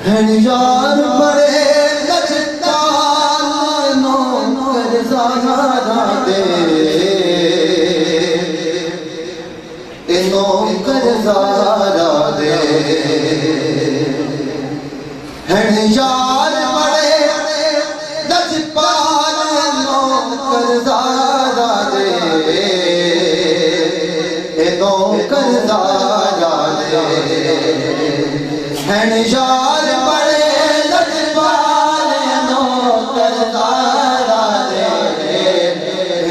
یار بڑے لچکدار نوکر زارا دے نوکر زارا دے یار بڑے لچکدار نوکر زارا دے نوکر زارا دے یار بڑے لچکدار نوکر زارا دے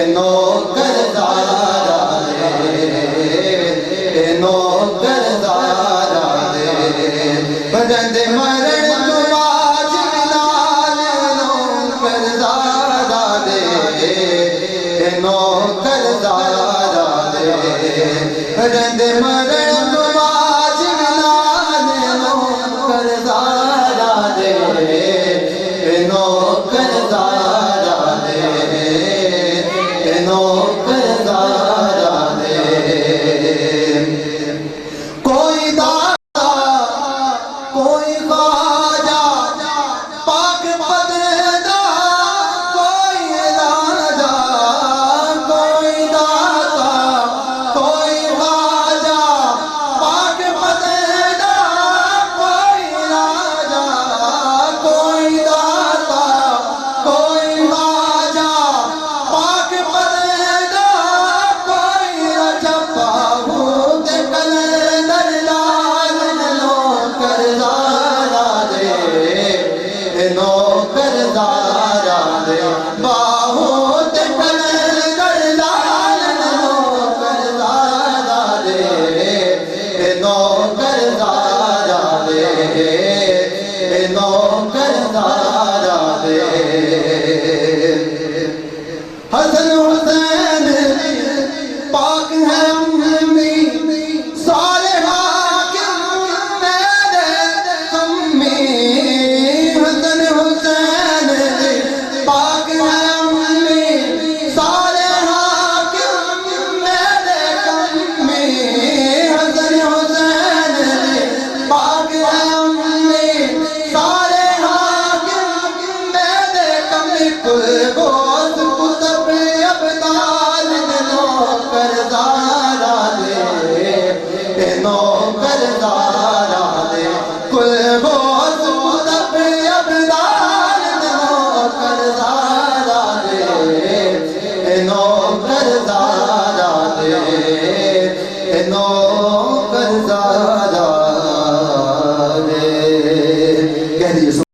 نوکر زارا دے نوکر زارا دے رند مرن تو باج ملال نوکر زارا دے نوکر زارا دے رند مرن تو باج ملال نوکر زارا دے نوکر زارا دے نوکر زارا دے کوئی دادا کوئی خواجہ پاک پدردہ کوئی راجہ کوئی دادا کوئی خواجہ پاک پدردہ کوئی راجہ کوئی دادا کوئی خواجہ پاک پدردہ کوئی راجہ باہوت کلندر لال نوکر زارا دے نوکر زارا دے باہوت کلندر لال نوکر زارا دے نوکر زارا دے نوکر زارا دے حسن حسین پاک ہے امی صالحہ میرے امی حسن حسین پاک ہے امی صالحہ میرے امی حسن حسین پاک ہے امی صالحہ میرے امی کل غوث کتب ابدال نوکر زارا دے نوکر زارا دے کل غوث کتب ابدال نوکر زارا دے نوکر زارا دے نوکر زارا